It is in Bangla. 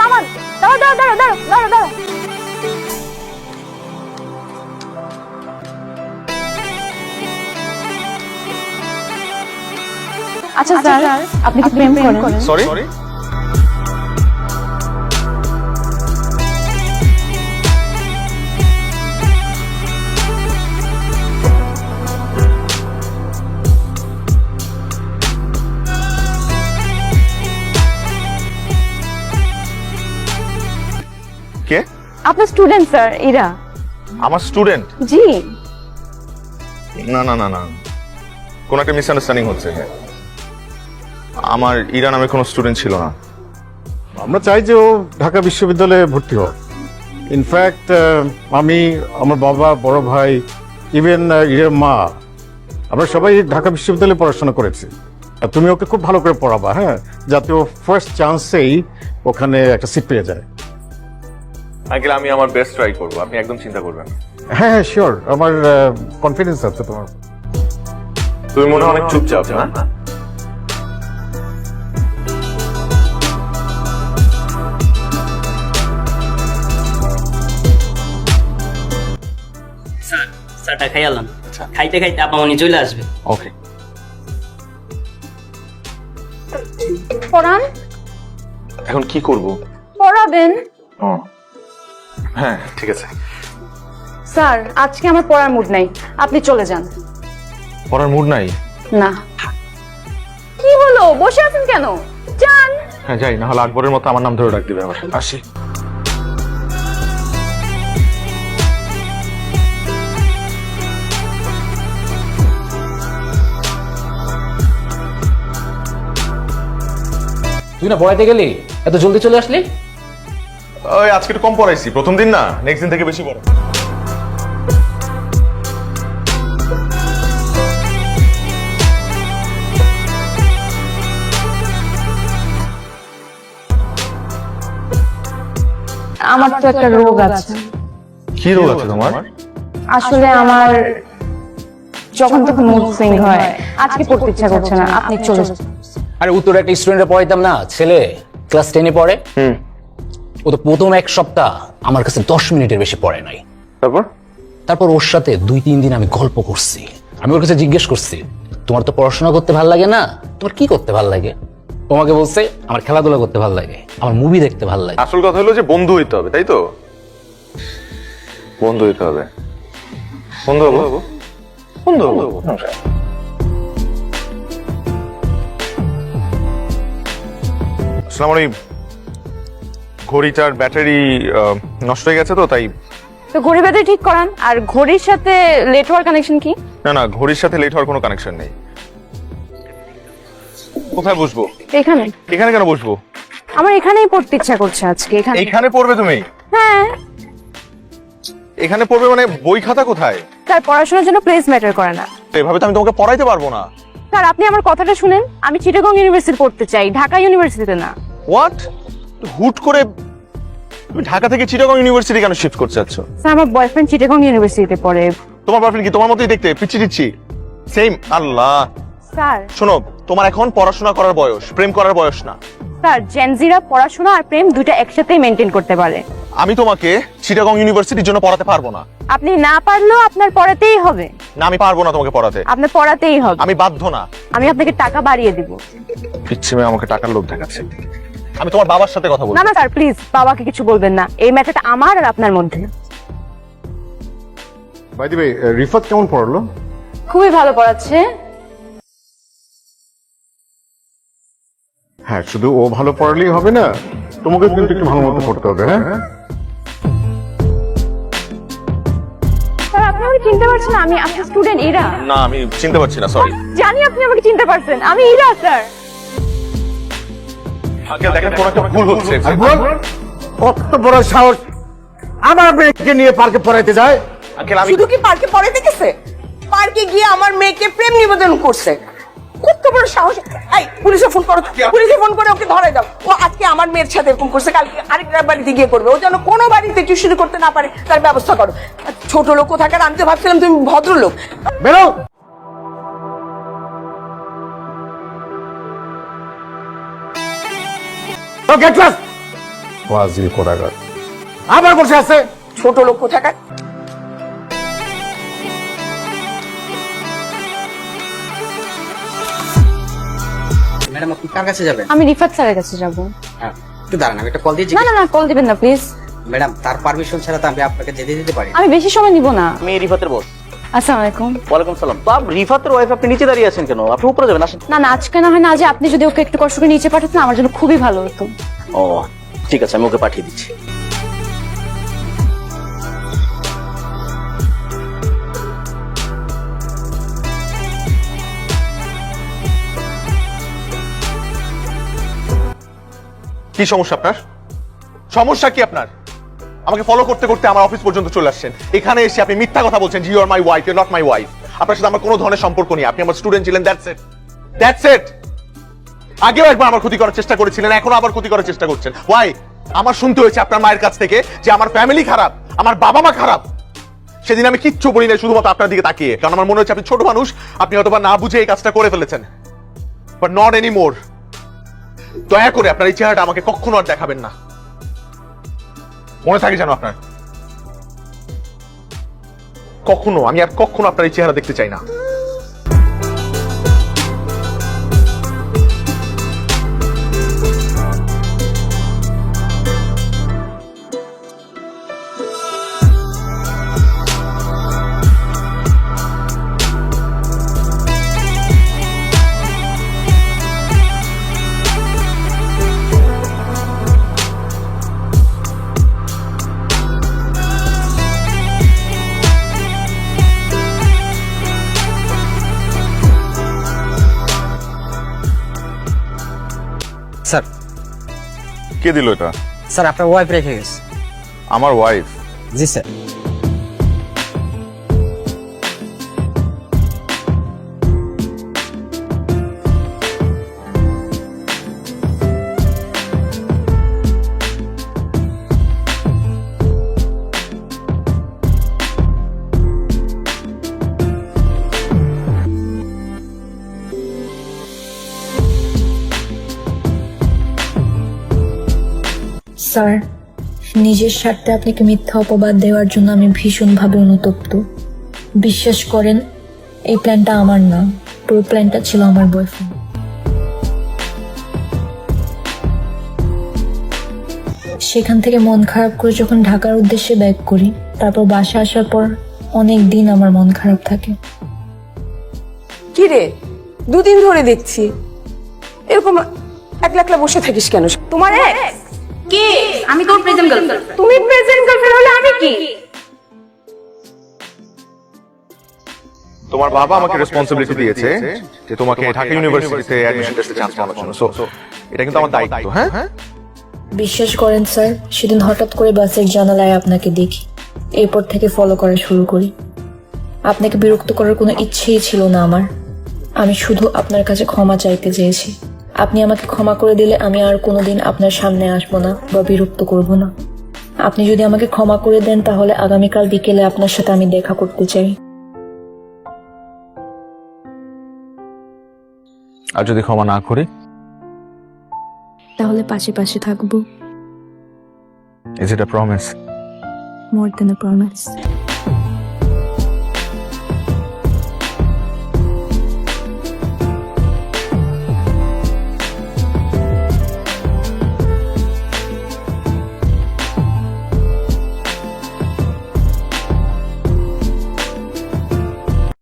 মামা দাঁড়াও দাঁড়াও দাঁড়াও দাঁড়াও দাঁড়াও দাঁড়াও। আচ্ছা স্যার, আপনি কি প্রেম করেন? সরি কে? আপনার স্টুডেন্ট স্যার ইরা। আমার স্টুডেন্ট? জি। না না না না, কোন একটা মিসআন্ডারস্ট্যান্ডিং হচ্ছে। আমার ইরা নামে কোনো স্টুডেন্ট ছিল না। আমরা চাই যে ও ঢাকা বিশ্ববিদ্যালয়ে ভর্তি হোক। ইনফ্যাক্ট আমি, আমার বাবা, বড় ভাই, ইভেন ইরের মা, আমরা সবাই ঢাকা বিশ্ববিদ্যালয়ে পড়াশোনা করেছি। আর তুমি ওকে খুব ভালো করে পড়াবা, হ্যাঁ, যাতে ও ফার্স্ট চান্সেই ওখানে একটা সিট পেয়ে যায়। আঙ্কেল, আমি আমার বেস্ট ট্রাই করবো, আপনি একদম চিন্তা করবেন না। হ্যাঁ হ্যাঁ শিওর, আমার কনফিডেন্স আছে তোমার। তুমি মনে হয় অনেক চুপচাপ না? স্যার, চাটা খাই আলাম। খাইতে খাইতে আপা মনি চলে আসবে। ওকে। পড়ান। এখন কি করব? পড়াবেন। ও হ্যাঁ, ঠিক আছে। স্যার, আজকে আমার পড়ার মুড নাই, আপনি চলে যান। পড়ার মুড নাই? না। কি হলো, বসে আছেন কেন? যান। হ্যাঁ যাই, না হলে আকবরের মতো আমার নাম ধরে ডাক দিবে আবার। আসি। তুই না পড়াইতে গেলি, এত জলদি চলে আসলি? ওই আজকে একটু কম পড়াইছি, প্রথম দিন না, নেক্সট দিন থেকে বেশি পড়া। আমার তো একটা রোগ আছে। কি রোগ আছে তোমার? আসলে আমার যখন তখন মুড সুইং হয়, আজকে পড়তে ইচ্ছা করছে না, আপনি চলে যান। আরে ও তোর একটা স্টুডেন্টে পড়াইতাম না, ছেলে ক্লাস 10-এ পড়ে। ও তো প্রথম এক সপ্তাহ আমার কাছে 10 মিনিটের বেশি পড়ে নাই। তারপর ওর সাথে 2-3 দিন আমি গল্প করছি। আমি ওর কাছে জিজ্ঞেস করছি, তোমার তো পড়াশোনা করতে ভালো লাগে না, তোমার কি করতে ভালো লাগে? ও আমাকে বলছে, আমার খেলাধুলা করতে ভালো লাগে, আমার মুভি দেখতে ভালো লাগে। আসল কথা হলো যে বন্ধু হইতে হবে, তাই তো? বন্ধু হইতে হবে। বন্ধু হবো, বন্ধু হবো। আসলে আমার ওই ঘড়িটার ব্যাটারি নষ্ট হয়ে গেছে, তো তাই। তো ঘড়ি ব্যাটারি ঠিক করান। আর ঘড়ির সাথে লেট হওয়ার কানেকশন কি? না না, ঘড়ির সাথে লেট হওয়ার কোনো কানেকশন নেই। কোথায় বসবো? এখানে। এখানে কেন বসবো? আমার এখানেই পড়তে ইচ্ছা করছে আজকে। এখানে। এইখানে পড়বে তুমি? হ্যাঁ। এখানে পড়বে মানে বই খাতা কোথায়? স্যার, পড়াশোনার জন্য প্লেস ম্যাটার করে না। এভাবে তো আমি তোমাকে পড়াইতে পারবো না। স্যার, আপনি আমার কথাটা শুনেন, আমি চিটাগং ইউনিভার্সিটি পড়তে চাই, ঢাকা ইউনিভার্সিটিতে না। হোয়াট? হুট করে তুমি ঢাকা থেকে চিটাগং ইউনিভার্সিটি কেন শিফট করতে চাচ্ছ? স্যার, আমার বয়ফ্রেন্ড চিটাগং ইউনিভার্সিটিতে পড়ে। তোমার বয়ফ্রেন্ড কি তোমার মতোই দেখতে, পিচ্ছি টিচ্ছি? সেম? আল্লাহ। স্যার। শোনো, তোমার এখন পড়াশোনা করার বয়স, প্রেম করার বয়স না। স্যার, জেনজিরা পড়াশোনা আর প্রেম দুইটা একসাথেই মেনটেন করতে পারে। আমি তোমাকে চিটাগং ইউনিভার্সিটির জন্য পড়াতে পারবো না। আপনি না পারলেও আপনার পড়াতেই হবে। না, আমি পারবো না তোমাকে পড়াতে। আপনার পড়াতেই হবে। আমি বাধ্য না। আমি আপনাকে টাকা বাড়িয়ে দিব। পিচ্ছি মেয়ে আমাকে টাকার লোভ দেখাচ্ছে। আমি তোমার বাবার সাথে কথা বলবো। না না স্যার, প্লিজ বাবাকে কিছু বলবেন না, এই ম্যাটারটা আমার আর আপনার মধ্যে। বাই দি ওয়ে, রিফাত কেমন পড়লো? খুবই ভালো পড়াচ্ছে। হ্যাঁ, শুধু ও ভালো পড়ালেই হবে না, তোমাকে কিন্তু একটু ভালো মতো পড়তে হবে। হ্যাঁ, স্যার, আপনি আমাকে চিনতে পারছেন না? আমি আপনার স্টুডেন্ট ইরা। না, আমি চিনতে পারছি না, সরি। জানি আপনি আমাকে চিনতে পারছেন, আমি ইরা স্যার। আঙ্কেল দেখেন, কোনো একটা ভুল হচ্ছে। কত বড় সাহস আমার মেয়েকে নিয়ে পার্কে পড়াইতে যায়। আঙ্কেল, আমি শুধু কি পার্কে পড়াইতে গেছে, পার্কে গিয়ে আমার মেয়েকে প্রেম নিবেদন করছে। কত বড় সাহস! এই পুলিশে ফোন করো, পুলিশে ফোন করে ওকে ধরে দাও। ও আজকে আমার মেয়ের সাথে এরকম করছে, কালকে আরেকটা বাড়িতে গিয়ে করবে। ও যেন কোনো বাড়িতে টিউশন করতে না পারে, তার ব্যবস্থা করো। ছোট লোক কোথাকার, আমি তো ভাবছিলাম তুমি ভদ্রলোক। বেরো। Get lost. ফাজিল কোটাগার আবার বসে আছে। ছোট লোক কোথাকার। ম্যাডাম আপনি কার কাছে যাবেন? আমি রিফাত স্যারের কাছে যাব। হ্যাঁ, একটু দাঁড়ান, আমি একটা কল দিয়ে না না না, কল দিবেন না প্লিজ। ম্যাডাম তার পারমিশন ছাড়া তো আমি আপনাকে যেতে দিতে পারি না। আমি বেশি সময় নিব না। আমি রিফাতের বস। আসসালামু আলাইকুম। ওয়ালাইকুম সালাম। তো রিফাতের ওয়াইফ, আপনি নিচে দাঁড়িয়ে আছেন কেন? আপনি উপরে যাবেন, আসেন। না না, আজকে না হয় না, আজ আপনি যদি ওকে একটু কষ্ট করে নিচে পাঠাতেন আমার জন্য খুবই ভালো হতো। ও ঠিক আছে, আমি ওকে পাঠিয়ে দিচ্ছি। কি সমস্যা আপনার? সমস্যা কি আপনার? আমাকে ফলো করতে করতে আমার অফিস পর্যন্ত চলে আসছেন। এখানে এসে আপনি মিথ্যা কথা বলছেন, you are my wife, you are not my wife. আপনার সাথে আমার কোনো ধরনের সম্পর্ক নেই। আপনি আমার স্টুডেন্ট ছিলেন, দ্যাটস ইট, দ্যাটস ইট। আগেও একবার আমার ক্ষতি করার চেষ্টা করেছিলেন, এখনো আবার ক্ষতি করার চেষ্টা করছেন। ওয়াই? আমার শুনতে হয়েছে আপনার মায়ের কাছ থেকে যে আমার ফ্যামিলি খারাপ, আমার বাবা মা খারাপ। সেদিন আমি কিচ্ছু বলি না, শুধুমাত্র আপনার দিকে তাকিয়ে, কারণ আমার মনে হচ্ছে আপনি ছোট মানুষ, আপনি হয়তোবা না বুঝে এই কাজটা করে ফেলেছেন। But not anymore. দয়া করে আপনার এই চেহারাটা আমাকে কখনো আর দেখাবেন না, মনে থাকে যেন আপনার। কখনো, আমি আর কখনো আপনার এই চেহারা দেখতে চাই না। স্যার, কে দিল এটা? স্যার আপনার ওয়াইফ রেখে গেছে। আমার ওয়াইফ? জি স্যার। স্যার, নিজের স্বার্থে আপনাকে মিথ্যা অপবাদ দেওয়ার জন্য আমি ভীষণভাবে অনুতপ্ত। বিশ্বাস করেন, এই প্ল্যানটা আমার না, পুরো প্ল্যানটা ছিল আমার বয়ফ্রেন্ড। সেখান থেকে মন খারাপ করে যখন ঢাকার উদ্দেশ্যে ব্যাক করি, তারপর বাসা আসার পর অনেক দিন আমার মন খারাপ থাকে। কি রে, দুদিন ধরে দেখছি এরকম একলা একলা বসে থাকিস কেন? তোমার ex? কে? আমি তোর প্রেজেন্ট গার্লফ্রেন্ড। তুমি প্রেজেন্ট গার্লফ্রেন্ড হলে আমি কি? তোমার বাবা আমাকে রেসপন্সিবিলিটি দিয়েছে যে তোমাকে ঢাকা ইউনিভার্সিটিতে অ্যাডমিশন টেস্টে চান্স পাওয়ার জন্য। সো এটা কিন্তু আমার দায়িত্ব। হ্যাঁ, বিশ্বাস করেন স্যার, সেদিন হঠাৎ করে বাসের জানালায় আপনাকে দেখি, এরপর থেকে ফলো করা শুরু করি। আপনাকে বিরক্ত করার কোনো ইচ্ছেই ছিল না আমার। আমি শুধু আপনার কাছে ক্ষমা চাইতে চেয়েছি। আপনি আমাকে ক্ষমা করে দিলে আমি আর কোনোদিন আপনার সামনে আসবো না বা বিরক্ত করব না। আপনি যদি আমাকে ক্ষমা করে দেন তাহলে আগামীকাল বিকেলে আপনার সাথে আমি দেখা করতে চাই। আর যদি ক্ষমা না করি? তাহলে পাশে পাশে থাকবো। Is it a promise? More than a promise.